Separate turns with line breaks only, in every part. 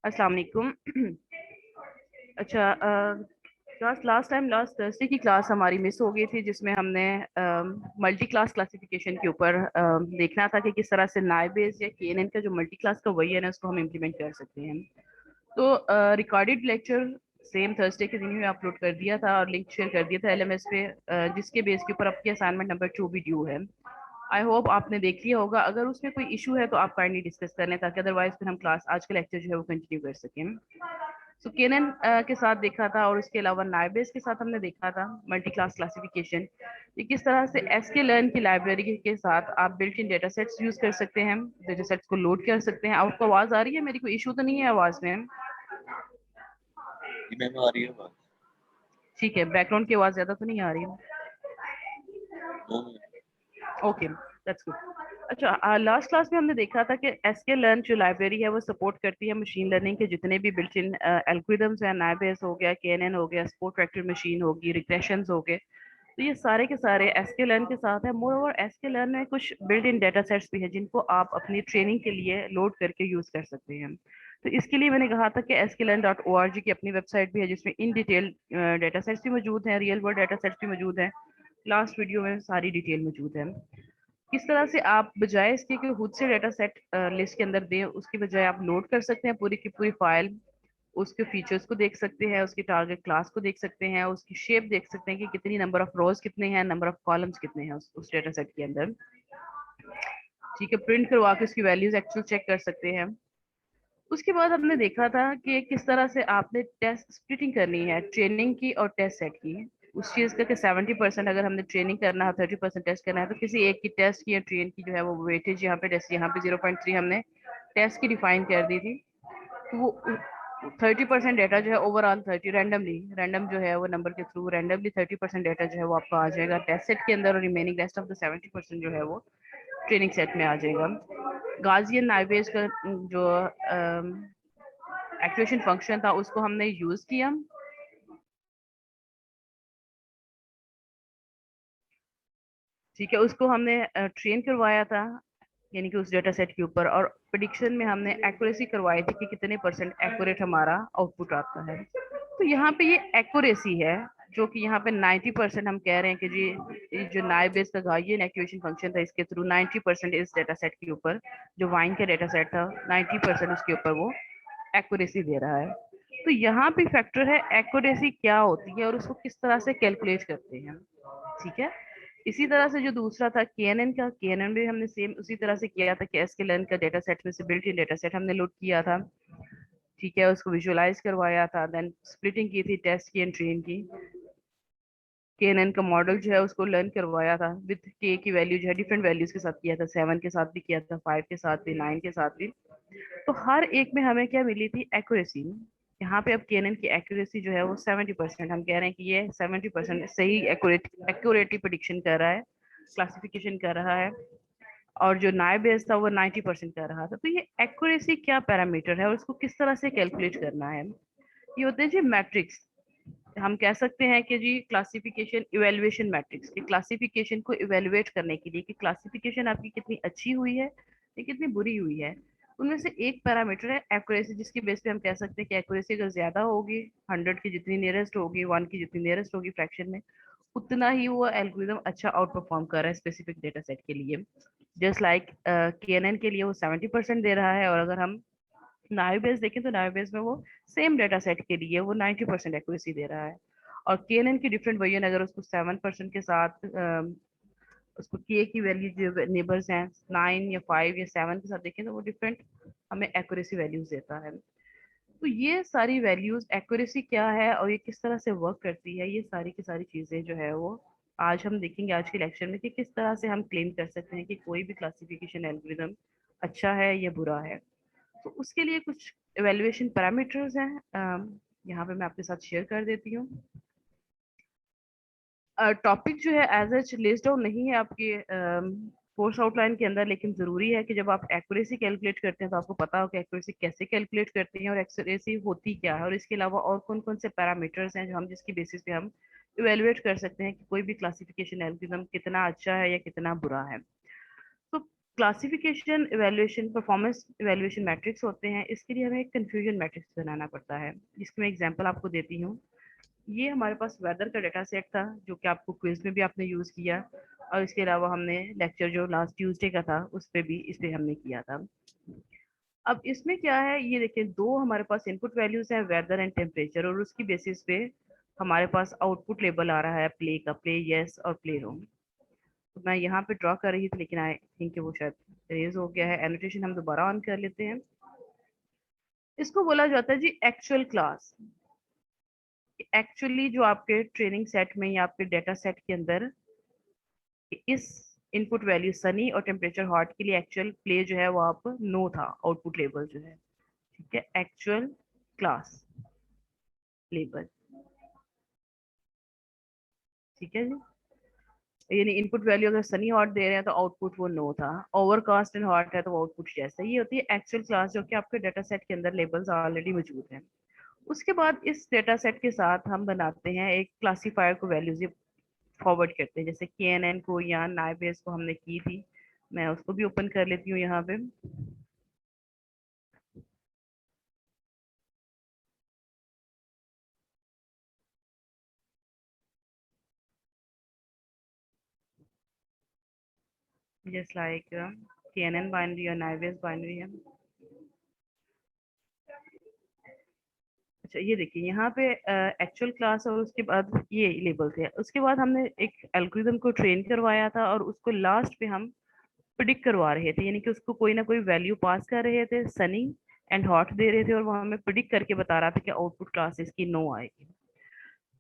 अस्सलाम वालेकुम। अच्छा, लास्ट थर्सडे की क्लास हमारी मिस हो गई थी, जिसमें हमने मल्टी क्लास क्लासिफिकेशन के ऊपर देखना था कि किस तरह से नाइबेस या केएनएन का जो मल्टी क्लास का वही है ना, उसको हम इम्प्लीमेंट कर सकते हैं। तो रिकॉर्डेड लेक्चर सेम थर्सडे के दिन ही अपलोड कर दिया था और लिंक शेयर कर दिया था एलएमएस पे, जिसके बेस के ऊपर आपकी असाइनमेंट नंबर 2 भी ड्यू है। आई होप आपने देख लिया होगा। अगर उसमें कोई इशू है तो आप काइंडली डिस्कस कर लें, ताकि अदरवाइज फिर हम क्लास आज का लेक्चर जो है वो कंटिन्यू कर सकें। सो केनन के साथ देखा था, और उसके अलावा नाइबेस के साथ हमने देखा था मल्टी क्लास क्लासिफिकेशन। ये किस तरह से एसके लर्न की लाइब्रेरी के साथ आप built in data sets use कर सकते हैं, डेटा सेट्स को लोड कर सकते हैं। आपको आवाज आ रही है मेरी? कोई इशू तो नहीं है आवाज में?
जी मैम, आ रही है बात।
ठीक है, बैकग्राउंड की आवाज ज्यादा तो नहीं आ रही?
No ma'am.
Okay, that's good. अच्छा, लास्ट क्लास में हमने देखा था कि एसके लर्न जो लाइब्रेरी है वो सपोर्ट करती है मशीन लर्निंग के जितने भी बिल्ट इन एल्गोरिथम्स हैं। नाइबेस हो गया, केएनएन हो गया, स्पोर्ट वेक्टर मशीन होगी, रिग्रेशंस हो गए। तो ये सारे के सारे एसके लर्न के साथ है। मोर ओवर एसके लर्न में कुछ बिल्ट इन डेटा सेट्स भी है जिनको आप अपनी ट्रेनिंग के लिए लोड करके यूज कर सकते हैं। तो इसके लिए मैंने कहा था कि sklearn.org की अपनी वेबसाइट भी है, जिसमें इन डिटेल डेटा सेट्स भी मौजूद हैं, रियल वर्ल्ड डेटा सेट्स भी मौजूद हैं। लास्ट वीडियो में सारी डिटेल मौजूद है। किस तरह से आप बजाय इसके कि खुद से डेटा सेट लिस्ट के अंदर दें, उसकी बजाय आप लोड कर सकते हैं पूरी की पूरी फाइल। उसके फीचर्स को देख सकते हैं, उसकी टारगेट क्लास को देख सकते हैं, उसकी शेप देख सकते हैं कि कितनी नंबर ऑफ रोज कितने हैं, नंबर ऑफ कॉलम्स कितने हैं उस डेटा सेट के अंदर। ठीक है, प्रिंट करवा के उसकी वैल्यूज एक्चुअल चेक कर सकते हैं। उसके बाद हमने देखा था कि किस तरह से आपने टेस्ट स्प्लिटिंग करनी है, ट्रेनिंग की और टेस्ट सेट की। उस चीज का कि 70% अगर हमने ट्रेनिंग करना है, 30% टेस्ट करना है, तो किसी एक की टेस्ट की या ट्रेन की जो है वो वेटेज यहाँ पे टेस्ट, यहाँ पे 0.3 हमने टेस्ट की डिफाइन कर दी थी। तो वो 30% डेटा जो है ओवरऑल 30 रैंडमली, रैंडम जो है वो नंबर के थ्रू रैंडमली 30% डेटा जो है वो आपका आ जाएगा टेस्ट सेट के अंदर, और रिमेनिंग रेस्ट ऑफ द 70% जो है वो ट्रेनिंग सेट में आ जाएगा। गाजियन नाइबेज का जो एक्टिवेशन फंक्शन था उसको हमने यूज किया। ठीक है, उसको हमने ट्रेन करवाया था, यानी कि उस डेटा सेट के ऊपर, और प्रिडिक्शन में हमने एक्यूरेसी करवाई थी कि कितने परसेंट एक्यूरेट हमारा आउटपुट आता है। तो यहाँ पे ये एक्यूरेसी है, जो कि यहाँ पे 90% हम कह रहे हैं कि जी ये जो नाइबेस का गाइडियन एक्टिवेशन फंक्शन था, इसके थ्रू 90% इस डेटा सेट के ऊपर, जो वाइन का डेटा सेट था, 90% उसके ऊपर वो एक्यूरेसी दे रहा है। तो यहाँ पे फैक्टर है एक्यूरेसी क्या होती है और उसको किस तरह से कैलकुलेट करते हैं। ठीक है, इसी तरह से जो दूसरा था केएनएन का, केएनएन भी हमने सेम उसी तरह से किया था कि एसकेएलएन का डेटा सेट में से बिल्ट इन डेटा सेट हमने लोड किया था। ठीक है, उसको विजुअलाइज करवाया था, देन स्प्लिटिंग की थी टेस्ट की एंड ट्रेन की। केएनएन का मॉडल जो है उसको लर्न करवाया था विद के की वैल्यू जो है डिफरेंट वैल्यूज के साथ किया था, 7 के साथ भी किया था, 5 के साथ भी, 9 के साथ भी। तो हर एक में हमें क्या मिली थी? एक्यूरेसी। यहाँ पे अब केएनएन की एक्यूरेसी जो है वो 70%, हम कह रहे हैं कि ये 70% सही एक्यूरेटली प्रिडिक्शन कर रहा है, क्लासिफिकेशन कर रहा है। और जो नाइबेस था वो 90% कर रहा था। तो ये एक्यूरेसी क्या पैरामीटर है और उसको किस तरह से कैलकुलेट करना है? ये होते हैं जी मैट्रिक्स। हम कह सकते हैं कि जी क्लासिफिकेशन इवेल्युएशन मैट्रिक्स, कि क्लासिफिकेशन को इवेल्युएट करने के लिए कि क्लासिफिकेशन आपकी कितनी अच्छी हुई है या कितनी बुरी हुई है, उनमें से एक पैरामीटर है एक्यूरेसी, जिसकी बेस पे हम कह सकते हैं कि एक्यूरेसी अगर ज्यादा होगी, 100 की जितनी नियरेस्ट होगी, 1 की जितनी नियरेस्ट होगी फ्रैक्शन में, उतना ही वो एल्गोरिदम अच्छा आउट परफॉर्म कर रहा है स्पेसिफिक डेटा सेट के लिए। जस्ट लाइक केएनएन के लिए वो 70% दे रहा है, और अगर हम नाइबेस देखें तो नाइबेस में वो सेम डेटा सेट के लिए वो 90% एक्यूरेसी दे रहा है। और केएनएन की डिफरेंट वर्जन अगर उसको 7% के साथ उसको के की वैल्यू जो नेबर्स हैं 9 या 5 या 7 के साथ देखें तो वो डिफरेंट हमें एक्यूरेसी वैल्यूज देता है। तो ये सारी वैल्यूज, एक्यूरेसी क्या है और ये किस तरह से वर्क करती है, ये सारी की सारी चीजें जो है वो आज हम देखेंगे आज के लेक्चर में, कि किस तरह से हम क्लेम कर सकते हैं कि कोई भी क्लासिफिकेशन एल्गोरिदम अच्छा है या बुरा है। तो उसके लिए कुछ एवेल्युएशन पैरामीटर्स हैं, यहाँ पे मैं आपके साथ शेयर कर देती हूँ। टॉपिक जो है एज एच लिस्ट डाउन नहीं है आपके कोर्स आउटलाइन के अंदर, लेकिन जरूरी है कि जब आप एक्यूरेसी कैलकुलेट करते हैं तो आपको पता हो कि एक्यूरेसी कैसे कैलकुलेट करते हैं और एक्यूरेसी होती क्या है, और इसके अलावा और कौन कौन से पैरामीटर्स हैं जो हम जिसकी बेसिस पे हम इवेलुएट कर सकते हैं कि कोई भी क्लासिफिकेशन एल्गोरिथम कितना अच्छा है या कितना बुरा है। तो classification evaluation performance evaluation matrix होते हैं, इसके लिए हमें एक कंफ्यूजन मैट्रिक्स बनाना पड़ता है, जिसकी मैं एग्जांपल आपको देती हूँ। ये हमारे पास वेदर का डेटा सेट था जो कि आपको क्विज में भी आपने यूज किया, और इसके अलावा हमने लेक्चर जो लास्ट ट्यूसडे का था उस पे भी इस पे हमने किया था। अब इसमें क्या है, ये देखिए दो हमारे पास इनपुट वैल्यूज है, वेदर एंड टेम्परेचर, और उसकी बेसिस पे हमारे पास आउटपुट लेबल आ रहा है प्ले का, प्ले यस और प्ले नो। तो मैं यहाँ पे ड्रॉ कर रही थी लेकिन आई थिंक वो शायद रेज हो गया है। एनोटेशन हम दोबारा ऑन कर लेते हैं। इसको बोला जाता है जी एक्चुअल क्लास। एक्चुअली जो आपके ट्रेनिंग सेट में या आपके डेटा सेट के अंदर इस इनपुट वैल्यू सनी और टेम्परेचर हॉट के लिए एक्चुअल प्ले जो है वो आप नो था, आउटपुट लेबल जो है। ठीक है, एक्चुअल क्लास लेबल। ठीक है जी, यानी इनपुट वैल्यू अगर सनी हॉट दे रहे हैं तो आउटपुट वो नो था, ओवरकास्ट एंड हॉट है तो आउटपुट जैसा। ये होती है एक्चुअल क्लास जो कि आपके डाटा सेट के अंदर लेबल्स ऑलरेडी मौजूद हैं। उसके बाद इस डेटा सेट के साथ हम बनाते हैं एक क्लासीफायर को वैल्यूज फॉरवर्ड करते हैं, जैसे के एन एन को या नाइबेस को हमने की थी। मैं उसको भी ओपन कर लेती हूँ यहाँ पे। जस्ट लाइक के एन एन बाइनरी और नाइबेस बाइनरी है। अच्छा ये देखिए यहाँ पे एक्चुअल क्लास और उसके बाद ये लेबल थे। उसके बाद हमने एक एल्गोरिदम को ट्रेन करवाया था और उसको लास्ट पे हम प्रिडिक्ट करवा रहे थे, यानी कि उसको कोई ना कोई वैल्यू पास कर रहे थे, सनी एंड हॉट दे रहे थे, और वो हमें प्रिडिक्ट करके बता रहा था कि आउटपुट क्लास इसकी नो आएगी।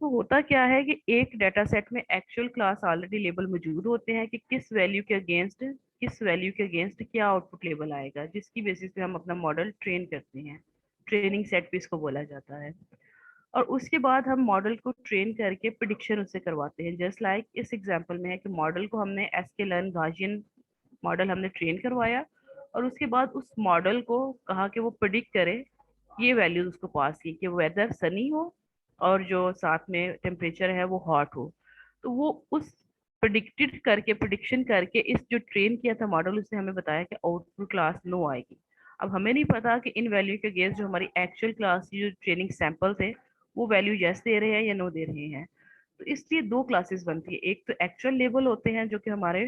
तो होता क्या है कि एक डाटा सेट में एक्चुअल क्लास ऑलरेडी लेबल मौजूद होते हैं कि किस वैल्यू के अगेंस्ट क्या आउटपुट लेबल आएगा, जिसकी बेसिस पे हम अपना मॉडल ट्रेन करते हैं। ट्रेनिंग सेट भी इसको बोला जाता है। और उसके बाद हम मॉडल को ट्रेन करके प्रिडिक्शन उससे करवाते हैं। जस्ट लाइक इस एग्जांपल में है कि मॉडल को हमने एसके लर्न गाजियन मॉडल हमने ट्रेन करवाया, और उसके बाद उस मॉडल को कहा कि वो प्रिडिक्ट करे, ये वैल्यूज उसको पास की कि वेदर सनी हो और जो साथ में टेम्परेचर है वो हॉट हो। तो वो उस प्रिडिक्शन करके इस जो ट्रेन किया था मॉडल, उसने हमें बताया कि आउटपुट क्लास नो आएगी। अब हमें नहीं पता कि इन वैल्यू के अगेंस्ट जो हमारी एक्चुअल क्लास की जो ट्रेनिंग सैंपल थे वो वैल्यू यस दे रहे हैं या नो दे रहे हैं। तो इसलिए दो क्लासेस बनती है, एक तो एक्चुअल लेबल होते हैं जो कि हमारे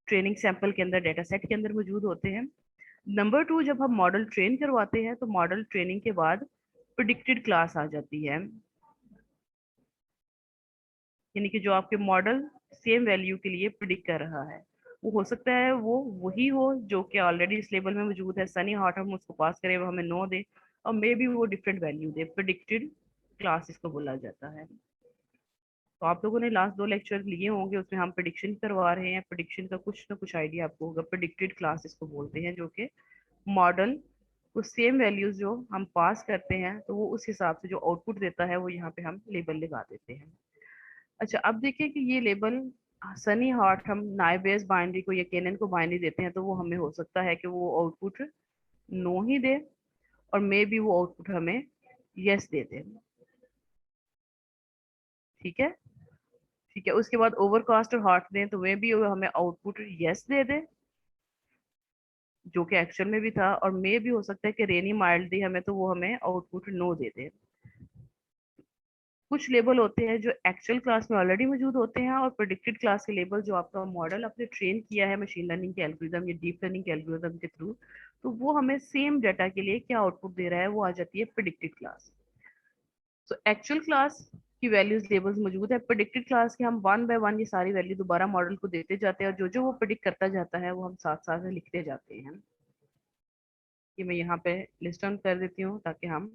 ट्रेनिंग सैंपल के अंदर डेटा सेट के अंदर मौजूद होते हैं। नंबर टू, जब हम मॉडल ट्रेन करवाते हैं तो मॉडल ट्रेनिंग के बाद प्रिडिक्टेड क्लास आ जाती है, यानी कि जो आपके मॉडल सेम वैल्यू के लिए प्रिडिक्ट कर रहा है। वो हो सकता है वो वही हो जो कि ऑलरेडी इस लेबल में मौजूद है, सनी हॉट हम उसको पास करें वो हमें नो दे, और मे बी वो डिफरेंट वैल्यू दे। प्रिडिक्टेड क्लास इसको बोला जाता है। तो आप लोगों ने लास्ट दो लेक्चर लिए होंगे, उसमें हम प्रिडिक्शन करवा रहे हैं। प्रिडिक्शन का कुछ ना कुछ आइडिया आपको होगा। प्रिडिक्टेड क्लास इसको बोलते हैं, जो कि मॉडल को सेम वैल्यूज जो हम पास करते हैं तो वो उस हिसाब से जो आउटपुट देता है वो यहाँ पे हम लेबल लगा देते हैं। अच्छा अब देखिए कि ये लेबल सनी हॉट हम नाइबेस बाइनरी को या केनन को बाइनरी देते हैं, तो वो हमें हो सकता है कि वो आउटपुट नो ही दे, और मे बी वो आउटपुट हमें यस दे दे। ठीक है। ठीक है, उसके बाद ओवरकास्ट और हॉट दें तो वे भी हमें आउटपुट यस दे दे, जो कि एक्चुअल में भी था, और मे भी हो सकता है कि रेनी माइल्ड दे हमें तो वो हमें आउटपुट नो दे दे। कुछ लेबल होते हैं जो एक्चुअल क्लास में ऑलरेडी मौजूद होते हैं, और प्रिडिक्टेड क्लास के लेबल जो आपका मॉडल आपने ट्रेन किया है मशीन लर्निंग के एल्गोरिदम या डीप लर्निंग के एल्गोरिदम के थ्रू, तो वो हमें सेम डाटा के लिए क्या आउटपुट दे रहा है वो आ जाती है प्रिडिक्टेड क्लास। तो एक्चुअल क्लास की वैल्यूज लेबल्स मौजूद है, प्रिडिक्टेड क्लास के हम वन बाय वन ये सारी वैल्यू दोबारा मॉडल को देते जाते हैं, और जो जो वो प्रिडिक्ट करता जाता है वो हम साथ साथ में लिखते जाते हैं। ये मैं यहाँ पे लिस्ट डाउन कर देती हूँ ताकि हम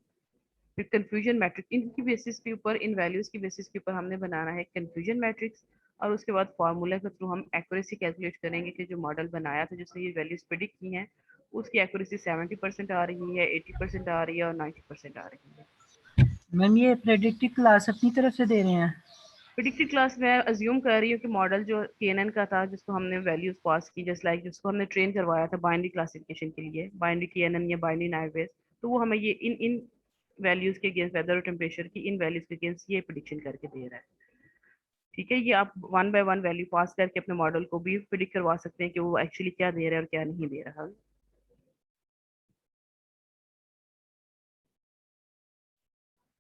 फिर कंफ्यूजन मैट्रिक्स इनकी बेसिस के ऊपर, इन वैल्यूज की बेसिस के ऊपर हमने बनाना है कंफ्यूजन मैट्रिक्स। और उसके बाद फार्मूला के थ्रू हम एक्यूरेसी कैलकुलेट करेंगे कि जो मॉडल बनाया था जिसने ये वैल्यूज प्रिडिक्ट की हैं उसकी एक्यूरेसी 70% आ रही है, 80% आ रही है, और 90% आ रही है।
मैम ये प्रेडिक्टिव क्लास अपनी तरफ से दे रहे हैं?
प्रिडिक्टेड क्लास मैं अज्यूम कर रही हूँ कि मॉडल जो केएनएन का था जिसको हमने वैल्यूज पास की, जस्ट लाइक जिसको हमने ट्रेन करवाया था बाइनरी क्लासिफिकेशन के लिए, बाइनरी केएनएन या बाइनरी नाइवेस, तो वो हमें ये इन इन वैल्यूज के अगेंस्ट वेदर और टेम्परेचर की इन वैल्यूज के अगेंस्ट ये प्रिडिक्शन करके दे रहा है। ठीक है, ये आप 1 बाय 1 वैल्यू पास करके अपने मॉडल को भी प्रिडिक्ट करवा सकते हैं कि वो एक्चुअली क्या दे रहा है और क्या नहीं दे रहा।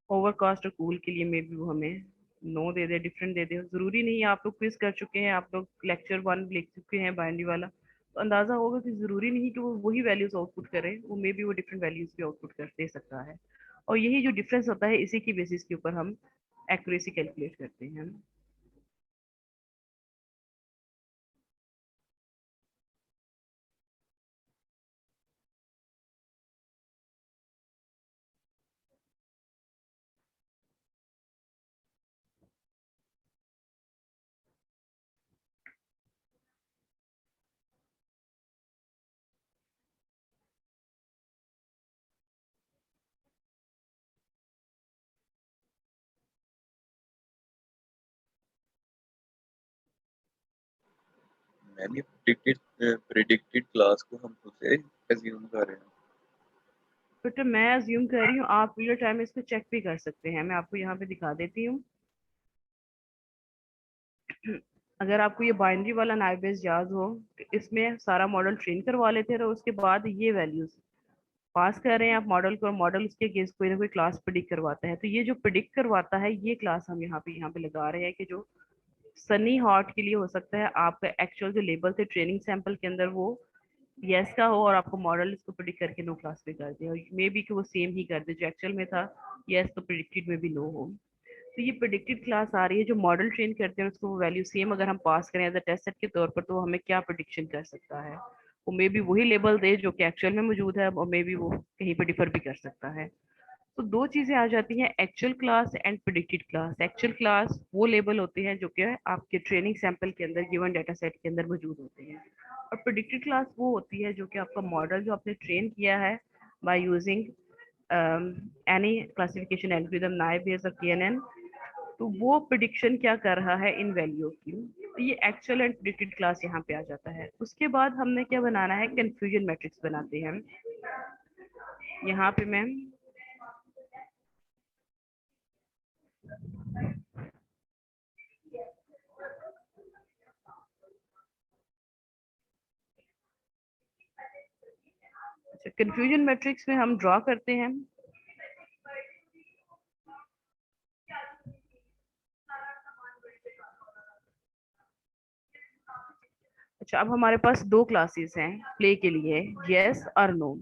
ओवरकास्ट और कूल के लिए मे भी वो हमें नो दे दे, डिफरेंट दे दे। जरूरी नहीं है, आप लोग क्विज कर चुके हैं, आप लोग लेक्चर 1 लिख चुके हैं बाइनरी वाला, तो अंदाजा होगा कि जरूरी नहीं कि वो वही वैल्यूज आउटपुट करे, वो मे बी वो डिफरेंट वैल्यूज भी आउटपुट कर दे सकता है। और यही जो डिफरेंस होता है, इसी की बेसिस के ऊपर हम एक्यूरेसी कैलकुलेट करते हैं।
मैंने प्रिडिक्टेड क्लास को हम खुद से एज्यूम कर रहे हैं।
बट मैं अज्यूम कर रही हूँ, आप रियल टाइम में इसको चेक भी कर सकते हैं। मैं आपको यहाँ पे दिखा देती हूँ। अगर आपको ये बाइनरी वाला नाइव बेस याद हो, तो इसमें सारा मॉडल ट्रेन करवा लेते हैं और उसके बाद ये वैल्यूज पास कर रहे हैं आप मॉडल को, और मॉडल उसके अगेंस्ट कोई ना कोई क्लास प्रिडिक्ट करवाता है। तो ये जो प्रिडिक्ट करवाता है, ये क्लास हम यहाँ पे लगा रहे हैं कि जो सनी हॉट के लिए हो सकता है आपका एक्चुअल जो लेबल थे ट्रेनिंग सैंपल के अंदर वो यस का हो, और आपको मॉडल इसको प्रिडिक्ट करके नो क्लास पे कर दे, और मे बी कि वो सेम ही कर दे जो एक्चुअल में था यस, तो प्रिडिक्टेड में भी नो हो। तो ये प्रिडिक्टेड क्लास आ रही है, जो मॉडल ट्रेन करते हैं उसको वैल्यू सेम अगर हम पास करें एज अ टेस्ट सेट के तौर पर, तो वो हमें क्या प्रिडिक्शन कर सकता है। वो मे बी वही लेबल दे जो कि एक्चुअल में मौजूद है, और मे बी वो कहीं पर डिफर भी कर सकता है। तो दो चीजें आ जाती हैं, actual class and predicted class. Actual class वो लेबल होते हैं जो कि आपके ट्रेनिंग सैंपल के अंदर गिवन डाटा सेट के अंदर मौजूद होते हैं, और प्रिडिक्टेड क्लास वो होती है जो कि आपका मॉडल जो आपने ट्रेन किया है by using any classification algorithm, naive base और केएनएन, तो वो प्रिडिक्शन क्या कर रहा है इन वैल्यू की। तो ये एक्चुअल एंड प्रिडिक्टेड क्लास यहाँ पे आ जाता है। उसके बाद हमने क्या बनाना है, कंफ्यूजन मैट्रिक्स बनाते हैं। यहाँ पे मैं कंफ्यूजन मैट्रिक्स में हम ड्रॉ करते हैं। अच्छा, अब हमारे पास दो क्लासेस हैं प्ले के लिए, यस और नो।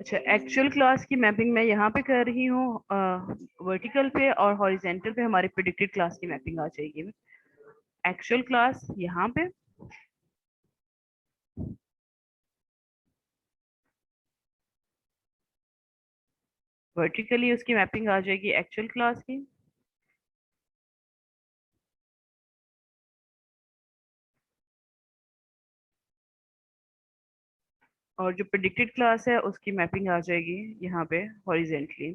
अच्छा, एक्चुअल क्लास की मैपिंग मैं यहाँ पे कर रही हूँ, वर्टिकल पे, और हॉरिजेंटल पे हमारी प्रिडिक्टेड क्लास की मैपिंग आ जाएगी। एक्चुअल क्लास यहाँ पे, वर्टिकली उसकी मैपिंग आ जाएगी एक्चुअल क्लास की, और जो प्रिडिक्टेड क्लास है उसकी मैपिंग आ जाएगी यहाँ पे हॉरिजेंटली।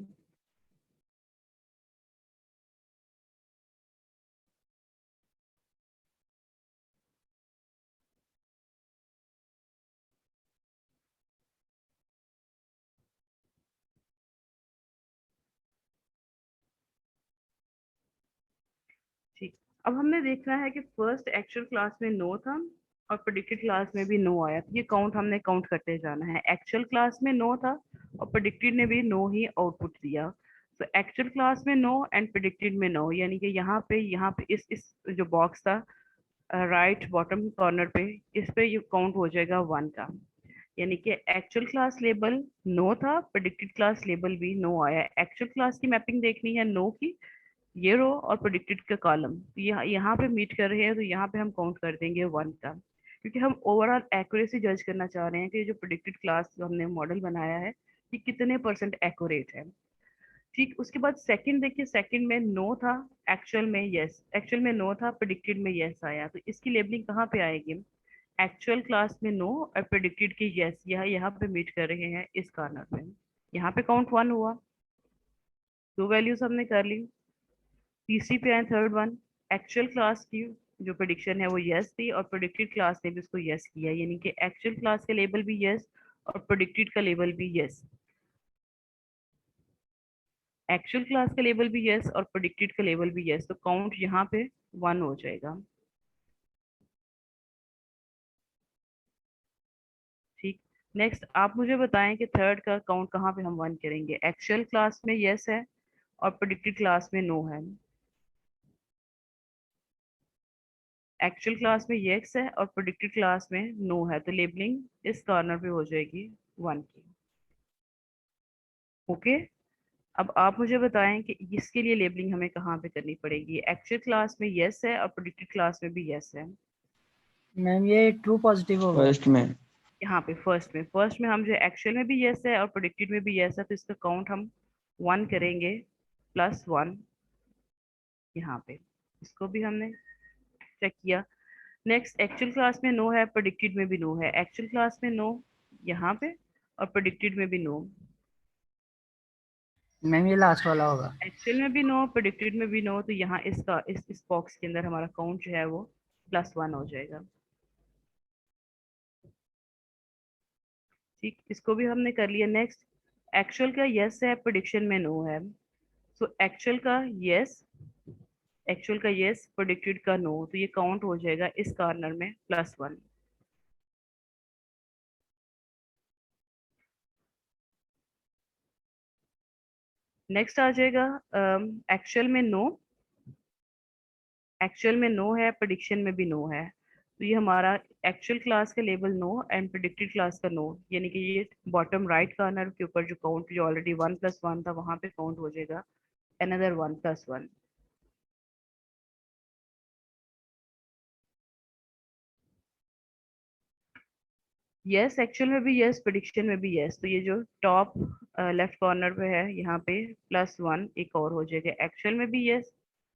ठीक, अब हमने देखना है कि फर्स्ट एक्चुअल क्लास में नो था और प्रिडिक्टेड क्लास में भी नो आया, तो ये काउंट हमने काउंट करते जाना है। एक्चुअल क्लास में नो था और प्रिडिक्टेड ने भी नो ही आउटपुट दिया, तो एक्चुअल क्लास में नो एंड प्रेडिक्टेड में नो, यानी कि यहाँ पे इस जो बॉक्स था राइट बॉटम कॉर्नर पे, इस पे ये काउंट हो जाएगा 1 का, यानी कि एक्चुअल क्लास लेबल नो था, प्रेडिक्टेड क्लास लेबल भी नो आया। एक्चुअल क्लास की मैपिंग देखनी है नो की, ये रो और प्रेडिक्टेड का कॉलम, तो यहाँ पे मीट कर रहे हैं, तो यहाँ पे हम काउंट कर देंगे 1 का, क्योंकि हम ओवरऑल एक्यूरेसी जज करना चाह रहे हैं कि जो प्रेडिक्टेड क्लास जो हमने मॉडल बनाया है ये कितने % एक्यूरेट है। ठीक, उसके बाद सेकंड देखिए, सेकंड में नो था, एक्चुअल में यस, एक्चुअल में नो था, प्रेडिक्टेड में यस आया, तो इसकी लेबलिंग कहाँ पे आएगी? एक्चुअल क्लास में नो और प्रेडिक्टेड की यस, यहाँ पे मीट कर रहे हैं इस कॉर्नर में, यहाँ पे काउंट 1 हुआ, 2 वैल्यूज हमने कर ली। तीसरी पे आए थर्ड वन, एक्चुअल क्लास की जो प्रेडिक्शन है वो यस थी और प्रेडिक्टेड क्लास ने भी उसको यस किया, यानी कि एक्चुअल क्लास का लेबल भी यस और प्रेडिक्टेड का लेबल भी यस, एक्चुअल क्लास का लेबल भी यस और प्रेडिक्टेड का लेबल भी यस, तो काउंट यहाँ पे 1 हो जाएगा। ठीक, नेक्स्ट आप मुझे बताएं कि थर्ड का काउंट कहाँ पे हम 1 करेंगे? एक्चुअल क्लास में यस है और प्रेडिक्टेड क्लास में नो है। एक्चुअल क्लास में यस है और प्रेडिक्टेड क्लास में नो है, तो लेबलिंग इस कॉर्नर पे हो जाएगी 1 की। ओके, अब आप मुझे बताएं कि इसके लिए लेबलिंग हमें कहाँ पे करनी पड़ेगी? एक्चुअल क्लास में यस है और प्रेडिक्टेड क्लास में भी यस है।
मैम ये ट्रू पॉजिटिव होगा।
फर्स्ट में,
यहाँ पे फर्स्ट में हम जो एक्चुअल में भी यस है और प्रेडिक्टेड में भी यस है, तो इसका काउंट हम 1 करेंगे +1 यहाँ पे, इसको भी हमने चेक किया। नेक्स्ट, एक्चुअल क्लास में नो है, प्रेडिक्टेड में भी नो है, एक्चुअल क्लास में नो यहाँ पे और प्रेडिक्टेड में भी नो,
मैम ये लास्ट वाला होगा।
एक्चुअल में भी नो, प्रेडिक्टेड में भी नो, तो यहाँ इसका इस बॉक्स के अंदर हमारा काउंट जो है वो +1 हो जाएगा। ठीक, इसको भी हमने कर लिया। नेक्स्ट, एक्चुअल का यस है, प्रेडिक्शन में नो है, सो एक्चुअल का यस, एक्चुअल का यस, प्रेडिक्टेड का नो, तो ये काउंट हो जाएगा इस कॉर्नर में +1। नेक्स्ट आ जाएगा एक्चुअल में नो, एक्चुअल में नो है, प्रेडिक्शन में भी नो है, तो ये हमारा एक्चुअल क्लास का label no and predicted class का नो, यानी कि ये बॉटम राइट कॉर्नर के ऊपर जो काउंट जो ऑलरेडी 1 + 1 था वहां पे काउंट हो जाएगा अनदर 1 + 1। यस, एक्चुअल में भी यस, प्रेडिक्शन में भी यस, तो ये जो टॉप लेफ्ट कॉर्नर पे है यहाँ पे +1 एक और हो जाएगा, एक्चुअल में भी यस,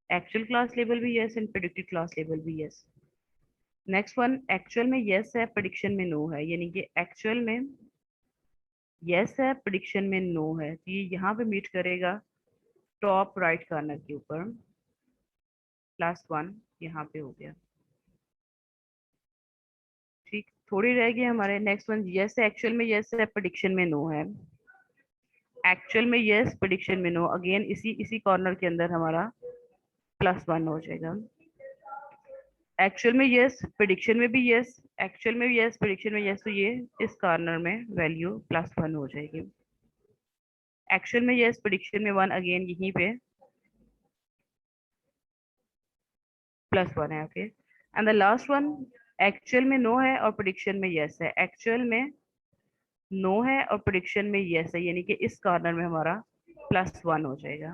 एक्चुअल क्लास लेबल भी yes and predicted class label भी यस। नेक्स्ट वन, एक्चुअल में यस है, प्रेडिक्शन में नो है, यानी कि एक्चुअल में यस है, प्रेडिक्शन में नो है, तो ये यहाँ पे मीट करेगा टॉप राइट कॉर्नर के ऊपर, +1 यहाँ पे हो गया। ठीक, थोड़ी रह गई हमारे। नेक्स्ट वन, यस है, एक्चुअल में यस है, प्रेडिक्शन में नो है, एक्चुअल में यस, प्रेडिक्शन में नो, अगेन इसी इसी कॉर्नर के अंदर हमारा +1 हो जाएगा। एक्चुअल में यस, प्रेडिक्शन में भी यस, एक्चुअल में भी यस, प्रेडिक्शन में यस, तो ये इस कॉर्नर में वैल्यू +1 हो जाएगी। एक्चुअल में यस, प्रेडिक्शन में 1, अगेन यहीं पे +1 है। Okay, and the last one, actual में नो है और प्रेडिक्शन में यस है, एक्चुअल में नो है और प्रेडिक्शन में यस है, यानी कि इस कॉर्नर में हमारा +1 हो जाएगा।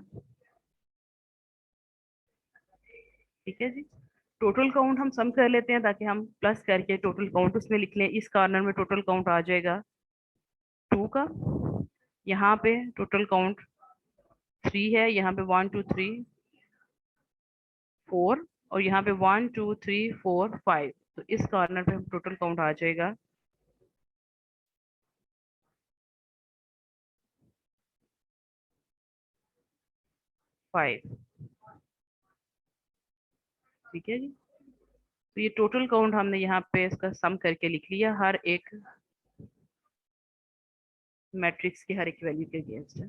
ठीक है जी, टोटल काउंट हम सम कर लेते हैं ताकि हम प्लस करके टोटल काउंट उसमें लिख लें। इस कॉर्नर में टोटल काउंट आ जाएगा 2 का, यहाँ पे टोटल काउंट 3 है, यहाँ पे 1 2 3 4 और यहाँ पे 1 2 3 4 5, तो इस कॉर्नर पे टोटल काउंट आ जाएगा 5। ठीक है जी, तो ये टोटल काउंट हमने यहाँ पे इसका सम करके लिख लिया, हर एक मैट्रिक्स की हर एक वैल्यू के अगेंस्ट है।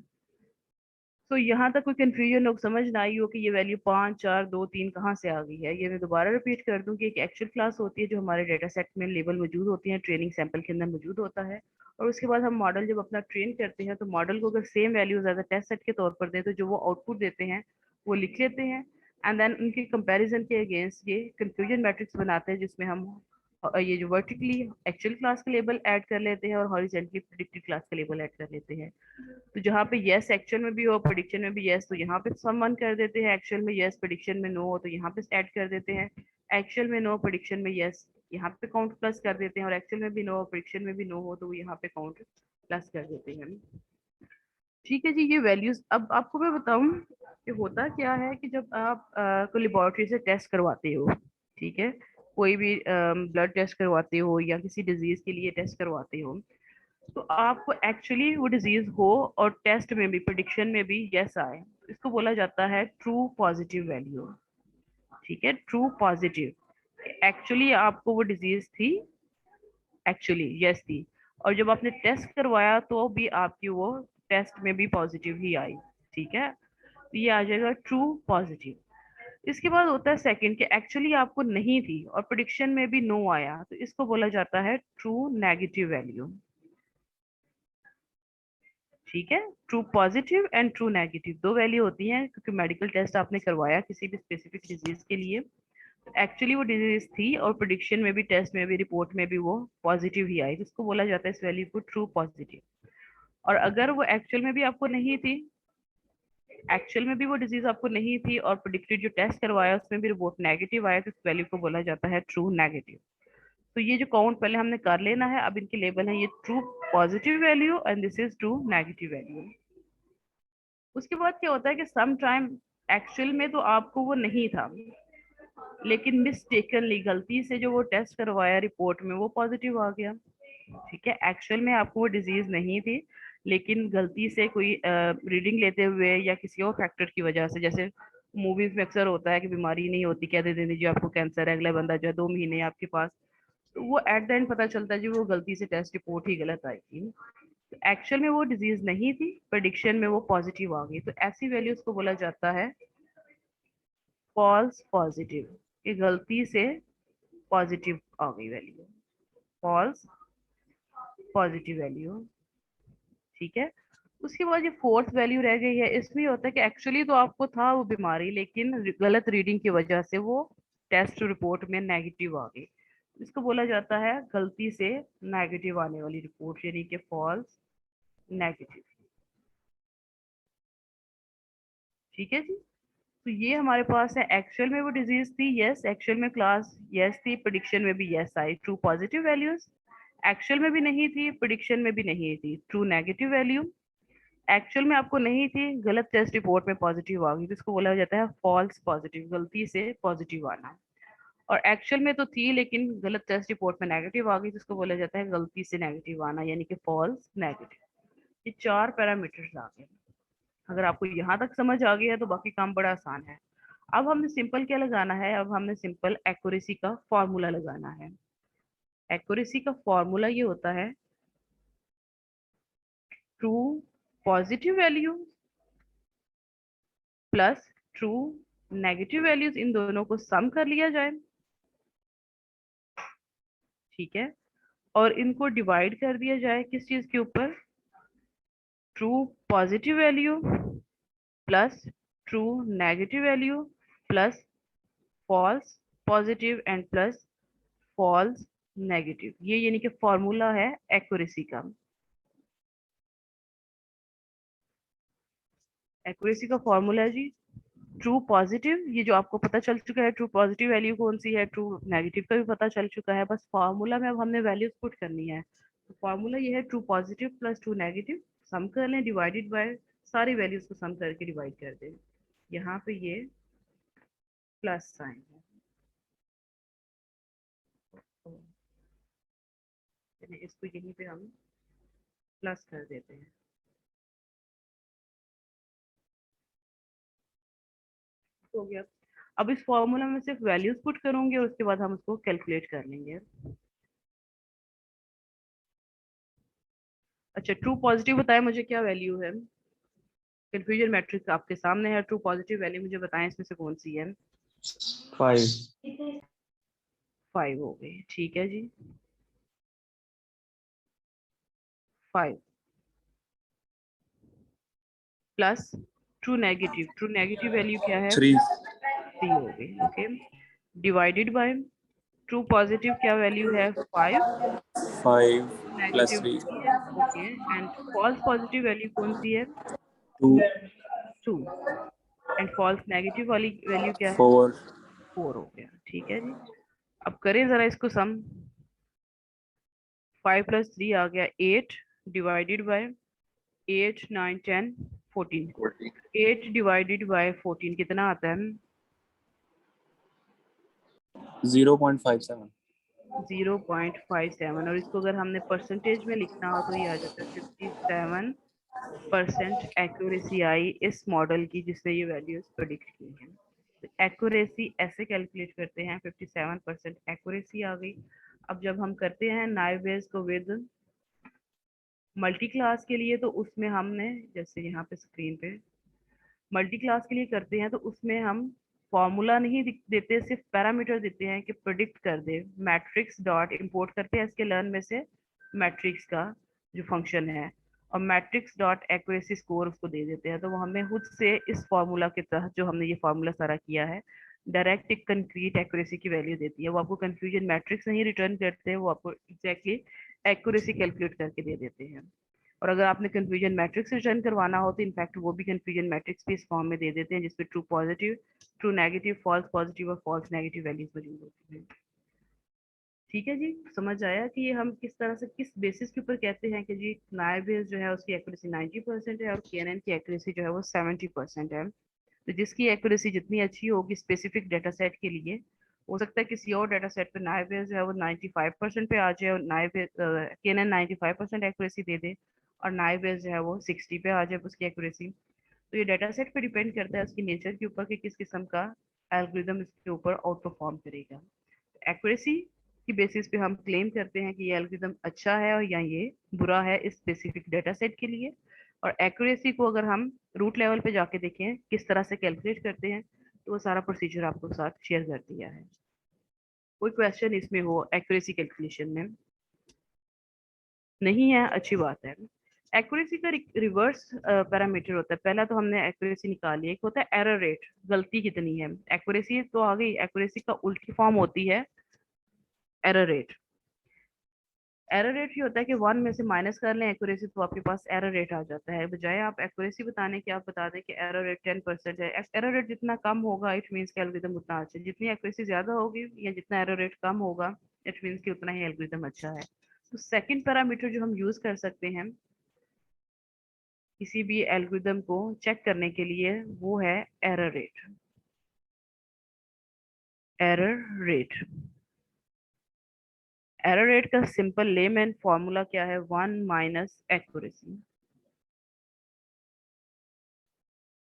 तो यहाँ तक कोई कंफ्यूजन लोग समझ ना आई हो कि ये वैल्यू 5 4 2 3 कहाँ से आ गई है। ये मैं दोबारा रिपीट कर दूं कि एक एक्चुअल क्लास होती है जो हमारे डेटा सेट में लेबल मौजूद होती है, ट्रेनिंग सैंपल के अंदर मौजूद होता है, और उसके बाद हम मॉडल जब अपना ट्रेन करते हैं तो मॉडल को अगर same values as a test set के तौर पर दें तो जो वो आउटपुट देते हैं वो लिख लेते हैं, एंड देन उनके कंपेरिजन के अगेंस्ट ये कंफ्यूजन मैट्रिक्स बनाते हैं जिसमें हम ये जो वर्टिकली एक्चुअल क्लास का लेबल ऐड कर लेते हैं और हॉरिजॉन्टली प्रेडिक्टेड क्लास का लेबल ऐड कर लेते हैं। तो जहाँ पे यस एक्चुअल में भी हो, प्रेडिक्शन में भी यस, तो यहाँ पे सम वन कर देते हैं, एक्चुअल में यस प्रेडिक्शन में नो हो तो यहाँ पे ऐड कर देते हैं, एक्चुअल में नो प्रेडिक्शन में यस यहाँ पे काउंट प्लस कर देते हैं, और एक्चुअल में भी नो प्रेडिक्शन में भी नो हो तो यहाँ पे काउंट प्लस कर देते हैं। ठीक है जी, ये वैल्यूज अब आपको मैं बताऊं कि होता क्या है कि जब आप कोई लेबोरेटरी से टेस्ट करवाते हो, ठीक है, कोई भी ब्लड टेस्ट करवाते हो या किसी डिजीज के लिए टेस्ट करवाते हो, तो आपको एक्चुअली वो डिजीज हो और टेस्ट में भी प्रेडिक्शन में भी यस आए, तो इसको बोला जाता है ट्रू पॉजिटिव वैल्यू। ठीक है, ट्रू पॉजिटिव, एक्चुअली आपको वो डिजीज थी, एक्चुअली यस थी, और जब आपने टेस्ट करवाया तो भी आपकी वो टेस्ट में भी पॉजिटिव ही आई। ठीक है, तो ये आ जाएगा ट्रू पॉजिटिव। इसके बाद होता है सेकंड कि एक्चुअली आपको नहीं थी और प्रेडिक्शन में भी नो आया, तो इसको बोला जाता है ट्रू नेगेटिव वैल्यू। ठीक है, true positive and true negative दो वैल्यू होती हैं, क्योंकि मेडिकल टेस्ट आपने करवाया किसी भी स्पेसिफिक डिजीज के लिए, एक्चुअली वो डिजीज थी और प्रेडिक्शन में भी टेस्ट में भी रिपोर्ट में भी वो पॉजिटिव ही आई, जिसको बोला जाता है इस वैल्यू को ट्रू पॉजिटिव। और अगर वो एक्चुअल में भी आपको नहीं थी, एक्चुअल में भी वो डिजीज आपको नहीं थी और प्रिडिक्टेड जो टेस्ट करवाया उसमें भी रिपोर्ट नेगेटिव आया, तो इस वैल्यू को बोला जाता है ट्रू नेगेटिव। तो ये जो काउंट पहले हमने कर लेना है, अब इनके लेबल है ये true positive value and this is true negative value. उसके बाद क्या होता है कि सम टाइम एक्चुअल में तो आपको वो नहीं था, लेकिन मिस्टेकनली गलती से जो वो टेस्ट करवाया रिपोर्ट में वो पॉजिटिव आ गया। ठीक है, एक्चुअल में आपको वो डिजीज नहीं थी, लेकिन गलती से कोई रीडिंग लेते हुए या किसी और फैक्टर की वजह से, जैसे मूवीज में अक्सर होता है कि बीमारी नहीं होती, कहते दे दीजिए आपको कैंसर है, अगला बंदा जो है 2 महीने आपके पास, तो वो एट द एंड पता चलता है जी वो गलती से टेस्ट रिपोर्ट ही गलत आई थी, एक्चुअल में वो डिजीज नहीं थी, प्रेडिक्शन में वो पॉजिटिव आ गई, तो ऐसी वैल्यूज को बोला जाता है फॉल्स पॉजिटिव, कि गलती से पॉजिटिव आ गई वैल्यू, फॉल्स पॉजिटिव वैल्यू। ठीक है, उसके बाद ये फोर्थ वैल्यू रह गई है, इसमें ये होता है कि एक्चुअली तो आपको था वो बीमारी, लेकिन गलत रीडिंग की वजह से वो टेस्ट रिपोर्ट में नेगेटिव आ गई, इसको बोला जाता है गलती से नेगेटिव आने वाली रिपोर्ट, यानी कि फॉल्स नेगेटिव। ठीक है जी, तो ये हमारे पास है एक्चुअल में वो डिजीज थी यस, एक्चुअल में क्लास यस थी, प्रिडिक्शन में भी yes I, true positive values. Actual में भी नहीं थी, प्रिडिक्शन में भी नहीं थी, ट्रू नेगेटिव वैल्यू। एक्चुअल में आपको नहीं थी, गलत टेस्ट रिपोर्ट में पॉजिटिव आ गई, जिसको बोला जाता है फॉल्स पॉजिटिव, गलती से पॉजिटिव आना। और एक्चुअल में तो थी लेकिन गलत टेस्ट रिपोर्ट में नेगेटिव आ गई, जिसको बोला जाता है गलती से नेगेटिव आना, यानी कि फॉल्स नेगेटिव। ये 4 पैरामीटर्स आ गए। अगर आपको यहाँ तक समझ आ गया है तो बाकी काम बड़ा आसान है। अब हमने सिंपल क्या लगाना है, अब हमने सिंपल एक्यूरेसी का फॉर्मूला लगाना है। एक्यूरेसी का फॉर्मूला ये होता है true positive value plus true negative values, इन दोनों को सम कर लिया जाए। ठीक है, और इनको डिवाइड कर दिया जाए किस चीज के ऊपर, true positive value plus true negative value plus false positive and plus false negative, ये यानी कि फॉर्मूला है एक्यूरेसी का। एक्यूरेसी का फॉर्मूला है जी ट्रू पॉजिटिव, ये जो आपको पता चल चुका है ट्रू पॉजिटिव वैल्यू कौन सी है, ट्रू नेगेटिव का भी पता चल चुका है, बस फॉर्मूला में अब हमने वैल्यूज पुट करनी है। तो फॉर्मूला ये है true positive plus true negative, sum कर लें डिवाइडेड बाय सारी वैल्यूज को सम करके डिवाइड कर दें, यहाँ पे ये प्लस साइन है, तो इसको यहीं पे हम प्लस कर देते हैं। हो गया, अब इस फॉर्मूला में सिर्फ वैल्यूज पुट करूंगे और उसके बाद हम उसको कैलकुलेट कर लेंगे। अच्छा, ट्रू पॉजिटिव बताया मुझे क्या वैल्यू है, कंफ्यूजन मैट्रिक्स आपके सामने है। ट्रू पॉजिटिव वैल्यू मुझे बताएं इसमें से कौन सी है?
5
5 हो गई, ठीक है जी। 5 प्लस ट्रू नेगेटिव वैल्यू क्या है?
3
3 हो गई, okay. Divided by true positive क्या वैल्यू है? 5।
5 प्लस
नेगेटिव
3
3 है, okay. And false positive value कौन सी है?
2
2। एंड फॉल्स नेगेटिव वाली वैल्यू क्या है?
4
4 हो गया, ठीक है जी। अब करें जरा इसको सम। 5 प्लस 3 आ गया 8, डिवाइडेड बाय 8 9 10 14।
40
8 डिवाइडेड बाय 14 कितना आता है?
0.57
0.57। और इसको अगर हमने परसेंटेज में लिखना हो तो ये आ जाता है 57% एक्यूरेसी आई इस मॉडल की जिससे ये वैल्यूज प्रेडिक्ट की हैं। तो एक्यूरेसी ऐसे कैलकुलेट करते हैं, 57% एक्यूरेसी आ गई। अब जब हम करते हैं नाइव बेस को विद मल्टी क्लास के लिए, तो उसमें हमने जैसे यहाँ पे स्क्रीन पे मल्टी क्लास के लिए करते हैं, तो उसमें हम फॉर्मूला नहीं देते, सिर्फ पैरामीटर देते हैं कि प्रिडिक्ट कर दे। मैट्रिक्स डॉट इंपोर्ट करते हैं इसके लर्न में से मैट्रिक्स का जो फंक्शन है, और मैट्रिक्स डॉट एक्यूरेसी स्कोर उसको दे देते हैं। तो वो हमें खुद से इस फॉर्मूला के तहत जो हमने ये फॉर्मूला सारा किया है, डायरेक्ट एक कंक्रीट एक्यूरेसी की वैल्यू देती है। वो आपको कंफ्यूजन मैट्रिक्स नहीं रिटर्न करते, वो आपको एग्जैक्टली एक्यूरेसी कैलकुलेट करके दे देते हैं। और अगर आपने कंफ्यूजन मैट्रिक्स रिटर्न करवाना हो तो इनफैक्ट वो भी कंफ्यूजन मैट्रिक्स भी इस फॉर्म में दे देते हैं, जिसमें true positive, true negative, false positive और फॉल्स नेगेटिव वैल्यूज मौजूद होती हैं। ठीक है जी, समझ आया कि ये हम किस तरह से किस बेसिस के ऊपर कहते हैं कि जी नायर बेस जो है उसकी एक्यूरेसी 90% है और केएनएन की एक्यूरेसी जो है वो 70% है। तो जिसकी एक्यूरेसी जितनी अच्छी होगी स्पेसिफिक डेटा सेट के लिए, हो सकता है किसी और डेटा सेट पे नायर बेस जो है वो 95% पे आ जाए और नायर बेस केएनएन 95% एक्यूरेसी दे दे, और नायर बेस जो है वो 60 पे आ जाए उसकी एक्यूरेसी। तो ये डेटा सेट पे डिपेंड करता है उसकी नेचर के ऊपर कि किस किस्म का एल्गोरिदम इसके ऊपर आउट परफॉर्म करेगा। एक्यूरेसी की बेसिस पे हम क्लेम करते हैं कि ये एल्गोरिदम अच्छा है और या ये बुरा है इस स्पेसिफिक डेटा सेट के लिए। और एक्यूरेसी को अगर हम रूट लेवल पे जाके देखें किस तरह से कैलकुलेट करते हैं, तो वो सारा प्रोसीजर आपको साथ शेयर कर दिया है। कोई क्वेश्चन इसमें हो एक्यूरेसी कैलकुलेशन में? नहीं है, अच्छी बात है। एक्यूरेसी का रिवर्स पैरामीटर होता है। पहला तो हमने एक्यूरेसी निकाली, एक होता है एरर रेट, गलती कितनी है। एक्यूरेसी तो आ गई, एक्यूरेसी का उल्टी फॉर्म होती है एरर रेट। एरर रेट ये होता है कि 1 में से माइनस कर लें एक्यूरेसी तो आपके पास एरर रेट आ जाता है। बजाय आप एक्यूरेसी बताने के आप बता दें कि एरर रेट 10% है। एरर रेट जितना कम होगा इट मीन्स कि एल्गोरिथम उतना अच्छा है, जितनी एक्यूरेसी ज्यादा होगी या जितना एरर रेट कम होगा इट मीन्स कि उतना ही एल्गोरिथम अच्छा है। तो सेकंड पैरामीटर जो हम यूज कर सकते हैं किसी भी एल्गोरिदम को चेक करने के लिए वो है error rate. Error rate error rate का सिंपल लेमैन फॉर्मूला क्या है? 1 माइनस एक्यूरेसी।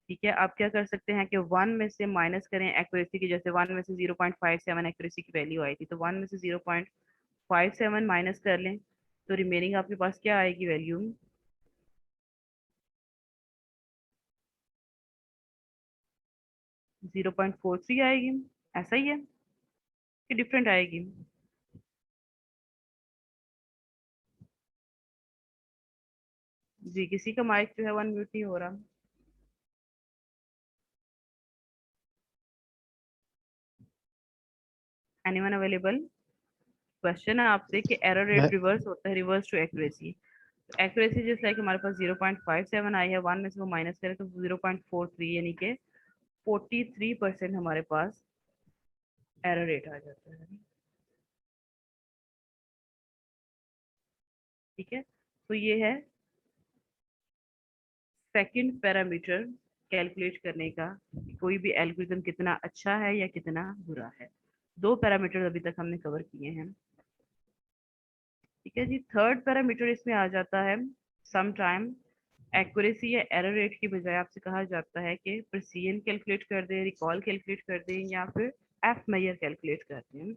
ठीक है, आप क्या कर सकते हैं कि 1 में से माइनस करें एक्यूरेसी की। जैसे 1 में से 0.57 एक्यूरेसी की वैल्यू आई थी, तो 1 में से 0.57 माइनस कर लें तो रिमेनिंग आपके पास क्या आएगी वैल्यू? 0.43 आएगी। ऐसा ही है कि डिफरेंट आएगी? जी, किसी का माइक जो है वन म्यूट नहीं हो रहा। Anyone available? क्वेश्चन है आपसे कि एरर रेट रिवर्स होता है, रिवर्स टू एक्यूरेसी। एक्यूरेसी जैसे लाइक हमारे पास 0.57 आई है, 1 में से वो माइनस करें तो 0.43 यानी कि 43% हमारे पास एरर रेट आ जाता है। ठीक है, तो ये है सेकंड पैरामीटर कैलकुलेट करने का कि कोई भी एल्गोरिथम कितना अच्छा है या कितना बुरा है। दो पैरामीटर अभी तक हमने कवर किए हैं। ठीक है जी, थर्ड पैरामीटर इसमें आ जाता है सम टाइम एक्यूरेसी या एरर रेट की बजाय आपसे कहा जाता है कि प्रिसीजन कैलकुलेट कर दें, रिकॉल कैलकुलेट कर दें, या फिर एफ मेजर कैलकुलेट कर दें।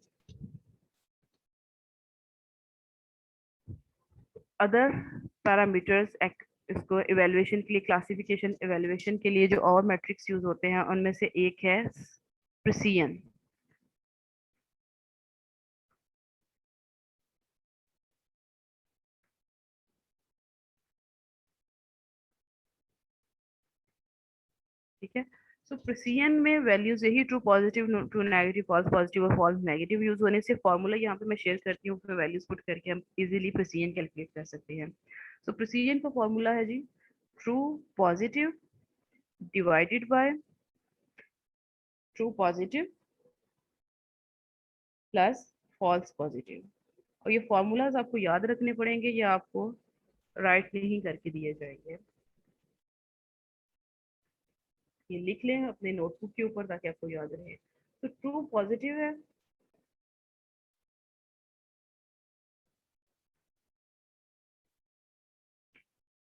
अदर पैरामीटर्स इसको इवेल्युएशन के लिए, क्लासिफिकेशन इवेल्युएशन के लिए जो और मैट्रिक्स यूज होते हैं उनमें से एक है प्रिसिजन। ठीक है, सो प्रिसिजन में वैल्यूज यही true positive, true negative, false positive और फॉल्स नेगेटिव यूज होने से फॉर्मूला यहाँ पे मैं शेयर करती हूँ, फिर वैल्यूज पुट करके हम इजीली प्रिसिजन कैलकुलेट कर सकते हैं। सो प्रिसिजन का फॉर्मूला है जी true positive divided by true positive plus false positive. और ये फॉर्मूलाज आपको याद रखने पड़ेंगे या आपको राइट नहीं करके दिए जाएंगे। ये लिख लें अपने नोटबुक के ऊपर ताकि आपको याद रहे। तो ट्रू पॉजिटिव है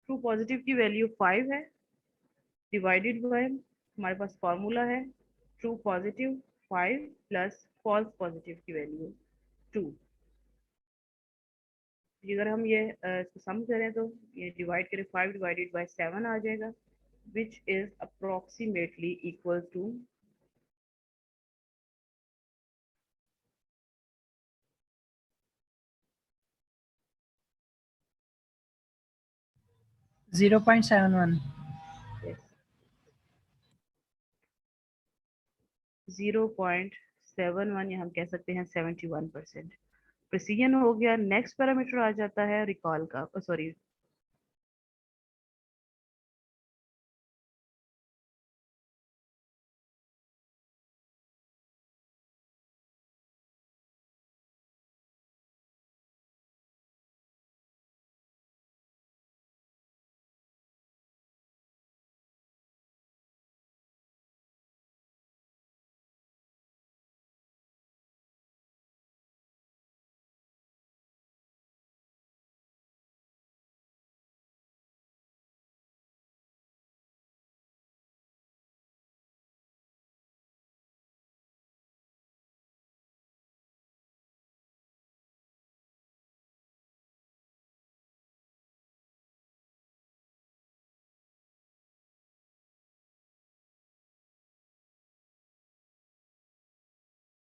ट्रू पॉजिटिव की वैल्यू 5 है डिवाइडेड बाय हमारे पास फॉर्मूला है true positive 5 plus false positive की वैल्यू 2। अगर हम ये इसको सम करें तो ये डिवाइड करें 5 डिवाइडेड बाय 7 आ जाएगा which is approximately equal to
0.71।
0.71 या हम कह सकते हैं 71%। प्रिसिजन हो गया। नेक्स्ट पैरामीटर आ जाता है रिकॉल का, सॉरी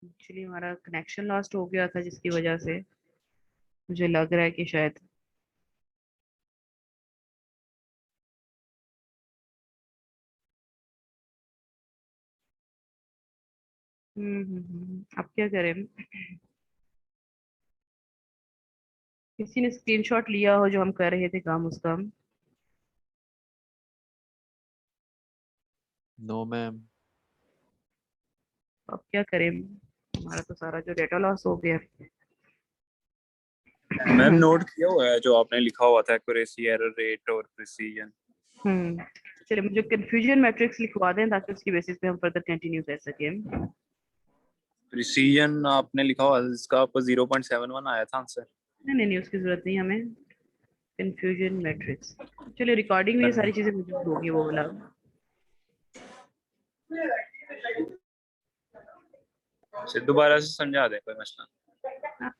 एक्चुअली हमारा कनेक्शन लॉस्ट हो गया था जिसकी वजह से मुझे लग रहा है कि शायद अब क्या करें। किसी ने स्क्रीनशॉट लिया हो जो हम कर रहे थे काम उसका?
No ma'am.
अब क्या करें, हमारा तो सारा जो डेटा लॉस हो गया।
मैम नोट किया हुआ है जो आपने लिखा हुआ था, एक्यूरेसी, एरर रेट और प्रिसीजन।
चलिए मुझे कंफ्यूजन मैट्रिक्स लिखवा दें ताकि उसकी बेसिस पे हम फर्दर कंटिन्यू कर सकें।
प्रिसीजन आपने लिखा हुआ है, इसका आपको 0.71 आया था आंसर।
नहीं, उसकी जरूरत नहीं हमें। कंफ्यूजन मैट्रिक्स, चलिए रिकॉर्डिंग में ये सारी चीजें मौजूद होगी वो वाला।
दोबारा से समझा दे, कोई मसला।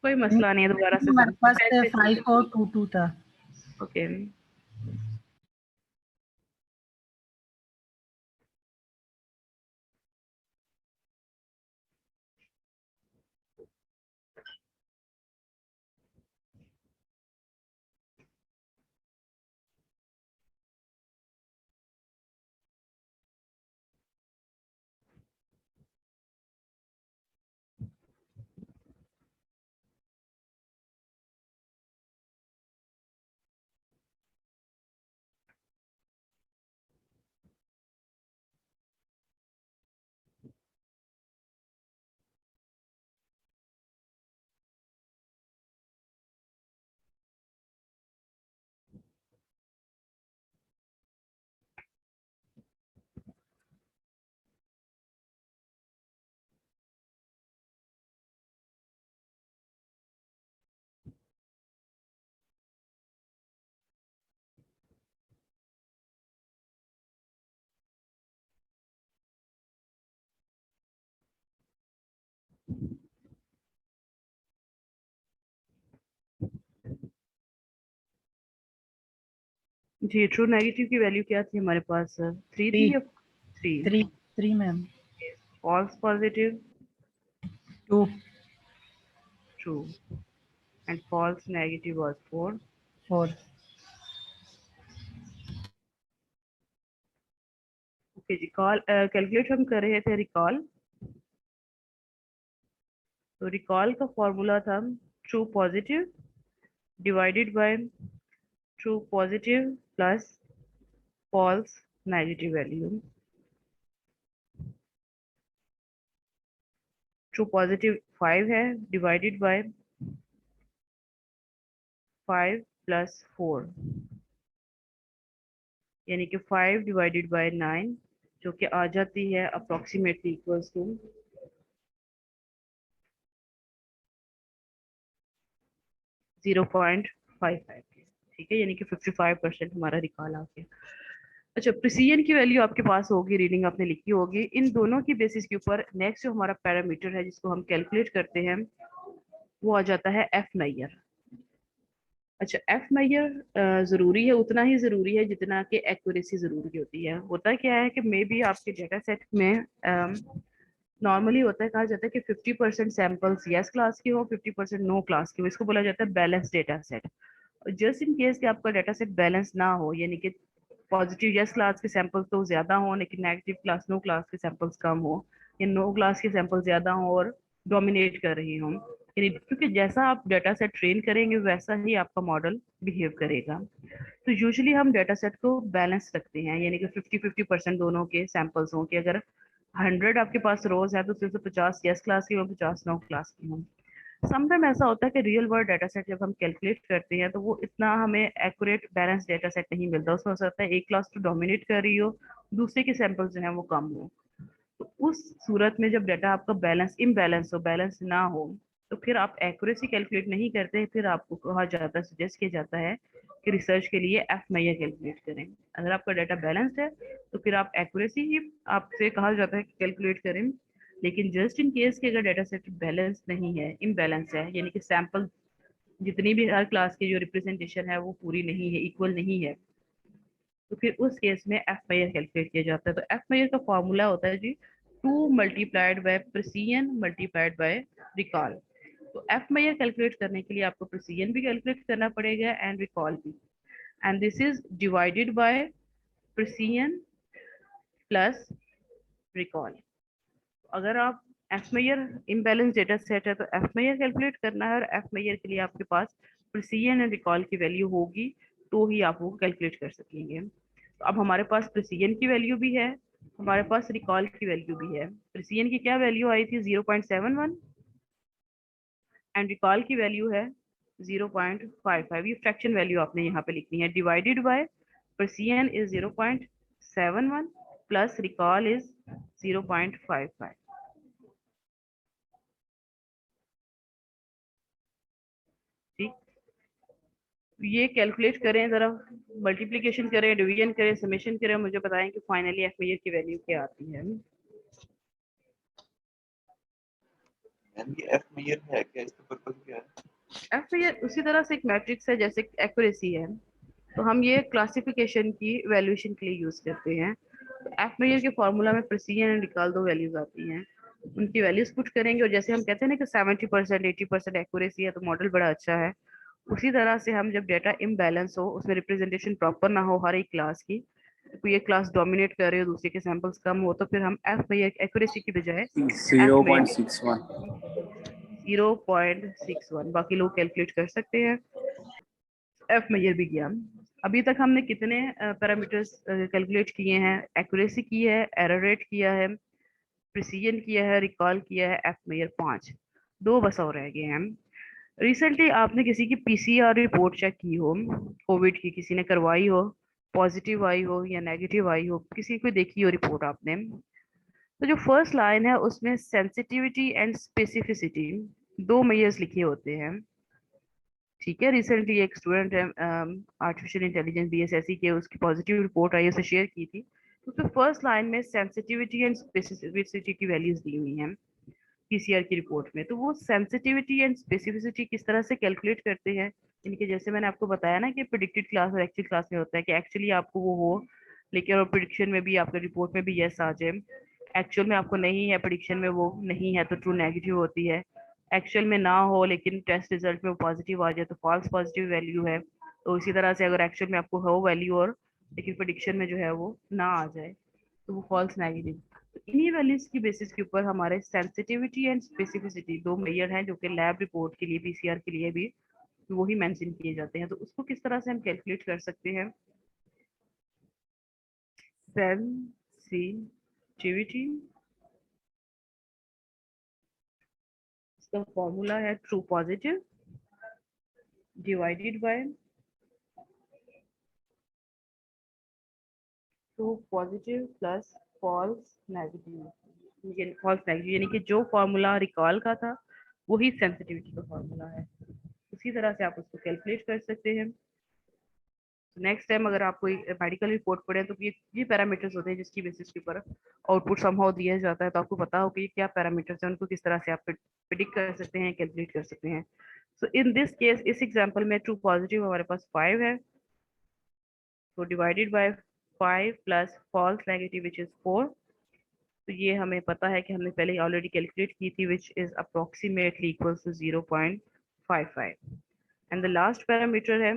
कोई मसला नहीं है, दोबारा से
हमारे पास 5422 था।
ओके जी ट्रू नेगेटिव की वैल्यू क्या थी हमारे पास? 3 थी या 3?
3 ma'am.
False positive
2
true and false negative was 4.
4
okay जी, कॉल कैलकुलेट हम कर रहे थे रिकॉल। तो रिकॉल का फॉर्मूला था true positive divided by true positive plus false negative value. True positive 5 है डिवाइडेड बाय 5 प्लस 4, यानी कि 5 डिवाइडेड बाय 9, जो कि आ जाती है अप्रोक्सीमेटली इक्वल्स टू 0.55 के। ठीक है, यानी कि 55% हमारा रिकॉल आ गया। अच्छा, प्रिसीजन की वैल्यू आपके पास होगी, रीडिंग आपने लिखी होगी। इन दोनों की बेसिस के ऊपर नेक्स्ट जो हमारा पैरामीटर है जिसको हम कैलकुलेट करते हैं वो आ जाता है एफ मेजर। अच्छा, एफ मेजर जरूरी है, उतना ही जरूरी है जितना कि एक्यूरेसी जरूरी होती है। होता क्या है कि मे बी आपके डेटा सेट में नॉर्मली होता है, कहा जाता है कि 50% सैंपल्स यस क्लास के हो, 50% नो क्लास के हो। इसको बोला जाता है balance data set. Just in case कि आपका डेटा सेट बैलेंस ना हो, यानी कि पॉजिटिव यस क्लास के सैंपल्स तो ज्यादा हो लेकिन नेगेटिव क्लास नो क्लास के सैंपल्स कम हो, या नो क्लास के सैंपल ज्यादा हो और डोमिनेट कर रही हो, यानी क्योंकि जैसा आप डेटा सेट ट्रेन करेंगे वैसा ही आपका मॉडल बिहेव करेगा। तो यूजुअली हम डेटा सेट को बैलेंस रखते हैं, यानी कि 50-50% दोनों के सैंपल्स हों, कि अगर 100 आपके पास रोज है तो उसमें से 50 यस क्लास की हो, 50 नो क्लास की हो। समटाइम ऐसा होता है कि रियल वर्ल्ड डाटा सेट जब हम कैलकुलेट करते हैं तो वो इतना हमें एक्यूरेट बैलेंस डाटा सेट नहीं मिलता। उसमें हो सकता है एक क्लास तो डोमिनेट कर रही हो, दूसरे के सैंपल जो है वो कम हो। तो उस सूरत में जब डाटा आपका बैलेंस इम्बैलेंस हो, बैलेंस ना हो, तो फिर आप एक्यूरेसी कैलकुलेट नहीं करते, फिर आपको कहा जाता है, सजेस्ट किया जाता है कि रिसर्च के लिए एफ मेजर कैलकुलेट करें। अगर आपका डाटा बैलेंस्ड है तो फिर आप एक्यूरेसी ही आपसे कहा जाता है कि कैलकुलेट करें। लेकिन जस्ट इन केस कि अगर डाटा सेट बैलेंस नहीं है, इम्बैलेंस है, यानी कि सैंपल जितनी भी हर क्लास की जो रिप्रेजेंटेशन है वो पूरी नहीं है, इक्वल नहीं है, तो फिर उस केस में एफ मेजर कैलकुलेट किया जाता है। तो एफ मेजर का फॉर्मूला होता है जी 2 multiplied by precision multiplied by recall. तो एफ मेजर कैलकुलेट करने के लिए आपको प्रिसीजन भी कैलकुलेट करना पड़ेगा एंड रिकॉल भी, and this is divided by precision plus recall. अगर आप F measure imbalance data set है तो एफ मेजर कैलकुलेट करना है, और एफ मेजर के लिए आपके पास प्रिसीजन एंड रिकॉल की वैल्यू होगी तो ही आप वो कैलकुलेट कर सकेंगे। तो अब हमारे पास प्रिसीजन की वैल्यू भी है, हमारे पास रिकॉल की वैल्यू भी है। प्रिसीजन की क्या वैल्यू आई थी 0.71 एंड रिकॉल की वैल्यू है 0.55। ये फ्रैक्शन वैल्यू आपने यहाँ पे लिखनी है, divided by precision is 0.71 plus recall is 0.55। ठीक, ये कैलकुलेट करें जरा, मल्टीप्लिकेशन करें, डिवीजन करें, समेशन करें, मुझे बताएं कि फाइनली एफ मेजर की वैल्यू क्या आती है।
मैम ये एफ मेजर है क्या, इसका पर्पस क्या है?
एफ मेजर उसी तरह से एक मैट्रिक्स है जैसे एक्यूरेसी है, तो हम ये क्लासिफिकेशन की वैल्यूएशन के लिए यूज करते हैं। तो एफ मेजर के फॉर्मूला में प्रिसीजन एंड रिकॉल दो वैल्यूज आती हैं, उनकी वैल्यूज पुट करेंगे, और जैसे हम कहते हैं ना कि 70% 80% एक्यूरेसी है तो मॉडल बड़ा अच्छा है, उसी तरह से हम जब डेटा इम्बैलेंस हो, उसमें रिप्रेजेंटेशन प्रॉपर ना हो हर एक क्लास की, कोई एक क्लास डोमिनेट कर रही हो दूसरे के सैंपल्स कम हो, तो फिर हम एफ मेजर एक्यूरेसी की बजाय एफ मेजर
0.61
0.61, बाकी लोग कैलकुलेट कर सकते हैं। एफ मेजर भी किया। अभी तक हमने कितने पैरामीटर्स कैलकुलेट किए हैं? एक्यूरेसी की है, एरर रेट किया है, प्रिसीजन किया है, रिकॉल किया है, एफ मेजर 5, दो बस और रह गए हैं। रिसेंटली आपने किसी की पीसीआर रिपोर्ट चेक की हो, कोविड की किसी ने करवाई हो, पॉजिटिव आई हो या नेगेटिव आई हो, किसी को देखी हो रिपोर्ट आपने, तो जो फर्स्ट लाइन है उसमें सेंसिटिविटी एंड स्पेसिफिसिटी दो मेजर्स लिखे होते हैं। ठीक है, रिसेंटली एक स्टूडेंट है आर्टिफिशियल इंटेलिजेंस बीएसएससी के, उसकी पॉजिटिव रिपोर्ट आई, उसे शेयर की थी। तो उसमें फर्स्ट लाइन में सेंसिटिविटी एंड स्पेसिफिसिटी की वैल्यूज दी हुई हैं पीसीआर की रिपोर्ट में। तो वो सेंसिटिविटी एंड स्पेसिफिसिटी किस तरह से कैलकुलेट करते हैं इनके जैसे मैंने आपको बताया ना कि प्रिडिक्टेड क्लास और एक्चुअल क्लास में होता है कि एक्चुअली आपको वो हो, लेकिन और प्रिडिक्शन में भी आपके रिपोर्ट में भी यस आ जाए। एक्चुअल में आपको नहीं है, प्रिडिक्शन में वो नहीं है, तो ट्रू नेगेटिव होती है। एक्चुअल में ना हो लेकिन टेस्ट रिजल्ट में वो पॉजिटिव आ जाए तो फॉल्स पॉजिटिव वैल्यू है। तो इसी तरह से अगर एक्चुअल में आपको हो वैल्यू और लेकिन प्रिडिक्शन में जो है वो ना आ जाए तो वो फॉल्स नेगेटिव। तो इन्हीं वैल्यूज की बेसिस के ऊपर हमारे सेंसिटिविटी एंड स्पेसिफिसिटी दो मेजर हैं जो कि लैब रिपोर्ट के लिए, पीसीआर के लिए भी वही मेंशन किए जाते हैं। तो उसको किस तरह से हम कैलकुलेट कर सकते हैं? सेंसिटिविटी, इसका फॉर्मूला है true positive divided by true positive plus false negative. False negative यानी कि जो फॉर्मूला रिकॉल का था वही सेंसिटिविटी का फॉर्मूला है। उसी तरह से आप उसको कैलकुलेट कर सकते हैं। नेक्स्ट टाइम अगर आप कोई मेडिकल रिपोर्ट पढ़े तो ये पैरामीटर्स होते हैं जिसकी बेसिस के ऊपर आउटपुट समहाउ दिया जाता है। तो आपको पता हो कि ये क्या पैरामीटर्स हैं, उनको किस तरह से आप प्रिडिक्ट कर सकते हैं, कैलकुलेट कर सकते हैं। सो इन दिस केस, इस एग्जांपल में ट्रू पॉजिटिव हमारे पास 5 है, तो divided by 5 plus false negative which is 4। तो ये हमें पता है कि हमने पहले ऑलरेडी कैलकुलेट की थी, which is approximately equals to 0.55। And the last parameter है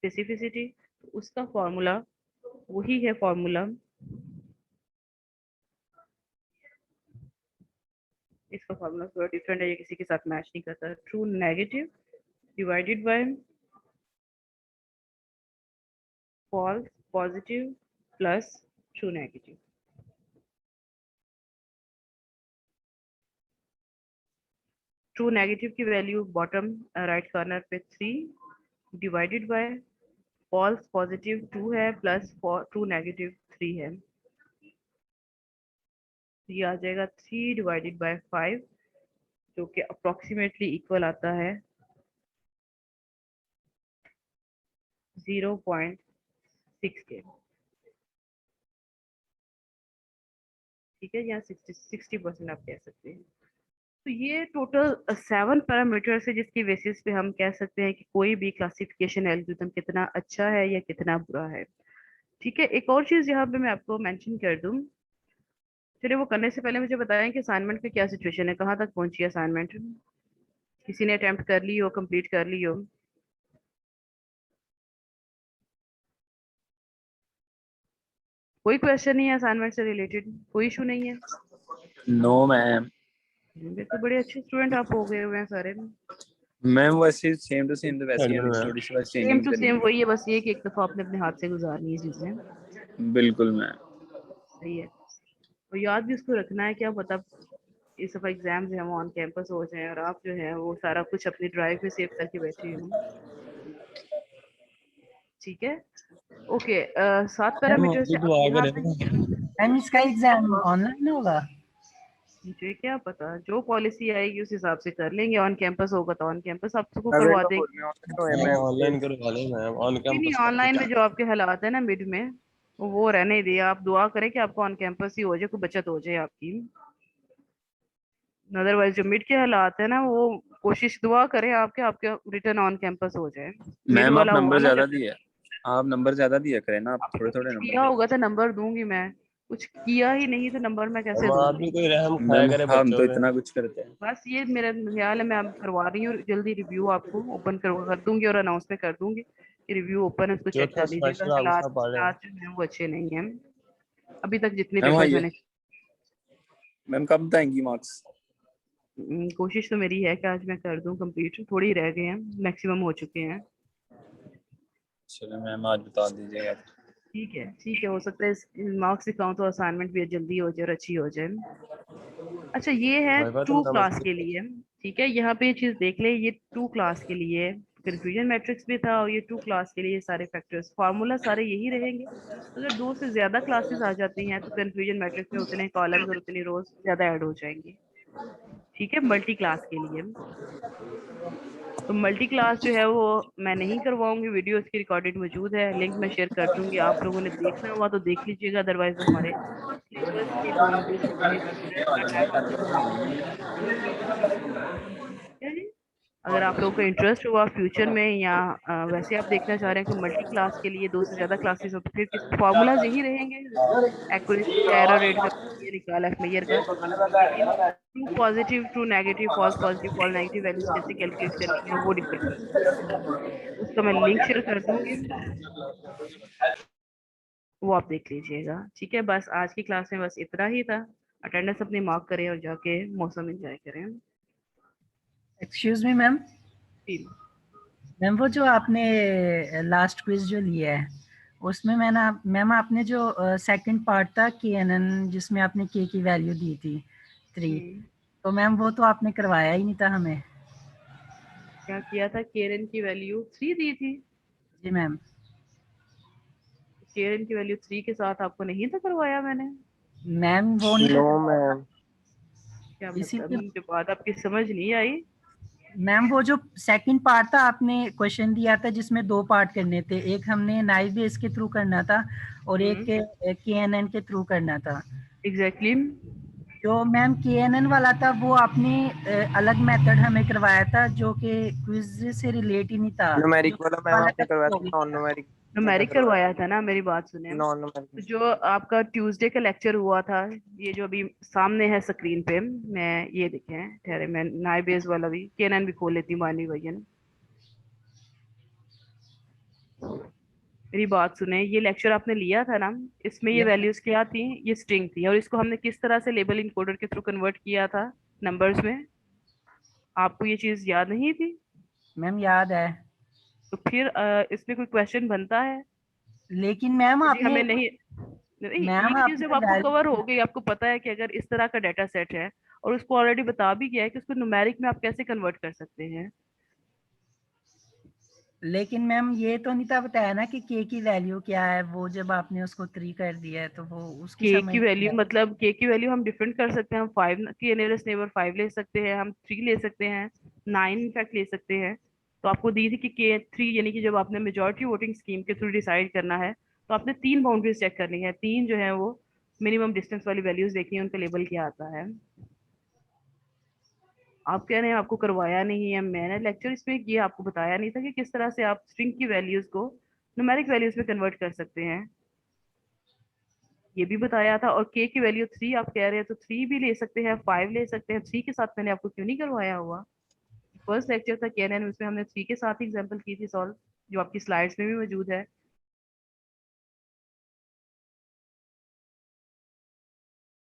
स्पेसिफिसिटी। उसका फॉर्मूला वही है, फॉर्मूला इसका फॉर्मूला थोड़ा डिफरेंट है, ये किसी के साथ मैच नहीं करता। True negative divided by false positive plus true negative. True negative की वैल्यू बॉटम राइट कॉर्नर पे 3 डिवाइडेड बाय फॉल्स पॉजिटिव 2 है प्लस ट्रू नेगेटिव 3 है। ये आ जाएगा 3 डिवाइडेड बाय 5 जो कि अप्रोक्सीमेटली इक्वल आता है 0.6 के। ठीक है, यहाँ 60% आप कह सकते हैं। तो ये टोटल 7 पैरामीटर्स है जिसकी बेसिस पे हम कह सकते हैं कि कोई भी क्लासिफिकेशन एल्गोरिथम कितना अच्छा है या कितना बुरा है। ठीक है, एक और चीज यहाँ पे मैं आपको मेंशन कर दूं। चलिए, वो करने से पहले मुझे बताएं कि असाइनमेंट की क्या सिचुएशन है, कहाँ तक पहुंची है असाइनमेंट? किसी ने अटेम्प्ट कर ली हो, कंप्लीट कर ली हो? कोई क्वेश्चन नहीं है असाइनमेंट से रिलेटेड? कोई इशू नहीं है?
No ma'am.
ये तो बड़े अच्छे स्टूडेंट आप हो गए हुए हैं सारे।
मैम वैसे सेम टू सेम तो वैसे ही है, थोड़ी सी बस
सेम
चेंजिंग
टू
करनी
सेम
है।
वही है, बस ये कि एक दफा आपने अपने हाथ से गुजारनी है चीजें।
बिल्कुल मैम।
सही है, और याद भी उसको रखना है, क्या पता इस दफा एग्जाम जो है वो ऑन कैंपस हो जाए और आप जो है वो सारा कुछ अपनी ड्राइव में सेव करके बैठे हो। ठीक है, ओके। 7 पैरामीटर से अब यहाँ पे
मैम इसका एग्जाम ऑनलाइन होगा?
मुझे क्या पता, जो पॉलिसी आएगी उस हिसाब से कर लेंगे। ऑन कैंपस होगा तो ऑन कैंपस आप सबको करवा देंगे।
ऑनलाइन करवा लें मैम, ऑन
नहीं नहीं,
कैंपस का
ऑनलाइन में जो आपके हालात है ना मिड में, वो रहने दिए। आप दुआ करें कि आपको ऑन कैंपस ही हो जाए, कोई बचत हो जाए आपकी। अदरवाइज जो मिड के हालात है ना, वो कोशिश दुआ करें आपके आपके रिटर्न ऑन कैंपस हो जाए। मिड
मैम आप
वाला हुआ
नंबर
ना
ज्यादा
जब
दिए, आप नंबर ज्यादा दिया करें ना, आप थोड़े
आपने
थोड़े
कुछ
नंबर
किया
दें।
होगा तो नंबर दूंगी मैं, कुछ किया ही नहीं तो नंबर मैं कैसे
हम, आप
दूंगी?
भी कोई रहम खाया
मैम
करे
हम
बच्चों
तो
पे।
इतना कुछ करते हैं।
बस ये मेरा ख्याल है, मैं अब करवा रही हूँ जल्दी रिव्यू, आपको ओपन कर दूंगी और अनाउंसमेंट कर दूंगी कि रिव्यू ओपन है, उसको चेक
चौथा
कर लीजिएगा।
स्पेशल
हालात
आपका पढ़े।
हालात जो है वो अच्छे नहीं है अभी तक, जितने
मैम
पेपर्स
आइए,
मैंने।
मैम कब बताएंगी मार्क्स?
कोशिश तो मेरी है कि आज मैं कर दूं कंप्लीट, थोड़ी रह गए हैं, मैक्सिमम हो चुके हैं।
चलो मैम आज बता दीजिएगा।
ठीक है ठीक है, हो सकता है मार्क्स दिखाऊं तो असाइनमेंट भी जल्दी हो जाए और अच्छी हो जाए। अच्छा, ये है
भाई बात
2
ना
क्लास के
मुश्किल।
लिए। ठीक है, यहाँ पे ये चीज देख ले, ये 2 क्लास के लिए कंफ्यूजन मैट्रिक्स भी था और ये 2 क्लास के लिए सारे फैक्टर्स फार्मूला सारे यही रहेंगे। अगर 2 से ज्यादा क्लासेस आ जाती हैं तो कंफ्यूजन मैट्रिक्स में उतने कॉलम्स और उतनी रोज ज्यादा ऐड हो जाएंगी। ठीक है, मल्टी क्लास के लिए तो मल्टी क्लास जो है वो मैं नहीं करवाऊंगी, वीडियो इसकी रिकॉर्डेड मौजूद है, लिंक मैं शेयर कर दूंगी, आप लोगों ने देखना हुआ तो देख लीजिएगा, अदरवाइज वो हमारे सिलेबस के बाउंड्रीज अगर आप लोगों को इंटरेस्ट हुआ फ्यूचर में या वैसे आप देखना चाह रहे हैं कि मल्टी क्लास के लिए 2 से ज्यादा क्लासेस हो तो फिर किस फॉर्मूलाज यही रहेंगे, एक्यूरेसी, एरर रेट का ये निकाला मेजर का, लेकिन true positive, true negative, false positive, false negative values कैसे कैलकुलेट करनी है वो डिफरेंट, उसका मैं लिंक शेयर कर दूंगी, वो आप देख लीजिएगा। ठीक है, बस आज की क्लास में बस इतना ही था। अटेंडेंस अपनी मार्क करें और जाके मौसम एंजॉय करें।
एक्सक्यूज मी मैम, मैम वो जो आपने लास्ट क्विज जो लिया है उसमें मैम आपने जो सेकंड पार्ट था KNN जिसमें आपने के की वैल्यू दी थी 3, तो मैम वो तो आपने करवाया ही नहीं था हमें।
क्या किया था? केरन की वैल्यू 3 दी थी।
जी मैम।
केरन की वैल्यू 3 के साथ आपको नहीं था करवाया मैंने?
मैम वो नहीं
नो मैम,
क्या
इसी
मतलब,
के
मुझे बात आपकी समझ नहीं आई।
मैम वो जो सेकंड पार्ट था आपने क्वेश्चन दिया था जिसमें 2 पार्ट करने थे, एक हमने नाइव बेस के थ्रू करना था और एक KNN के थ्रू करना था।
एग्जैक्टली
जो मैम KNN वाला था वो आपने अलग मेथड हमें करवाया था जो कि क्विज से रिलेट ही नहीं था।
न्यूमेरिक वाला मैम
वाला
आपने
का
करवाया
हो
था,
गया
नॉन
था।
न्यूमेरिक
न्यूमेरिक करवाया था ना, मेरी बात सुने।
नॉन
तो
न्यूमेरिक।
जो आपका ट्यूसडे का लेक्चर हुआ था, ये जो अभी सामने है स्क्रीन पे, मैं ये देखें, ठहरे मैं नाइव बेस वाला भी केएनएन भी खोल लेती हूँ, मानी भैया मेरी बात सुने। ये लेक्चर आपने लिया था ना, इसमें ये वैल्यूज क्या थी? ये स्ट्रिंग थी और इसको हमने किस तरह से लेबल इनकोडर के थ्रू कन्वर्ट किया था नंबर्स में? आपको ये चीज याद नहीं थी?
मैम याद है,
तो फिर इसमें कोई क्वेश्चन बनता है?
लेकिन मैम
जी
आपने
हमें नहीं, नहीं,
मैम
एक चीज जब
आपने
आपको
वैल्यू
कवर हो गई, आपको पता है कि अगर इस तरह का डाटा सेट है और उसको ऑलरेडी बता भी गया है कि उसको न्यूमेरिक में आप कैसे कन्वर्ट कर सकते हैं।
लेकिन मैम ये तो नहीं था बताया ना कि के की वैल्यू क्या है, वो जब आपने उसको 3 कर दिया है तो वो उसकी
के
समझ
की
नहीं
वैल्यू
आई।
मतलब के की वैल्यू हम डिफरेंट कर सकते हैं। हम 5 की नियरेस्ट नेबर 5 ले सकते हैं, हम 3 ले सकते हैं, 9 इनफैक्ट ले सकते हैं। तो आपको दी थी कि के 3 यानी कि जब आपने मेजॉरिटी वोटिंग स्कीम के थ्रू डिसाइड करना है तो आपने 3 बाउंड्रीज चेक करनी है। 3 जो है वो मिनिमम डिस्टेंस वाली वैल्यूज देखनी है, उनका लेबल क्या आता है। आप कह रहे हैं आपको करवाया नहीं है, मैंने लेक्चर इसमें किया, आपको बताया नहीं था कि किस तरह से आप स्ट्रिंग की वैल्यूज को न्यूमेरिक वैल्यूज में कन्वर्ट कर सकते हैं, ये भी बताया था। और के की वैल्यू 3 आप कह रहे हैं, तो 3 भी ले सकते हैं, 5 ले सकते हैं। 3 के साथ मैंने आपको क्यों नहीं करवाया हुआ? फर्स्ट लेक्चर था केएनएन, उसमें हमने 3 के साथ ही एग्जांपल की थी सॉल्व, जो आपकी स्लाइड्स में भी मौजूद है।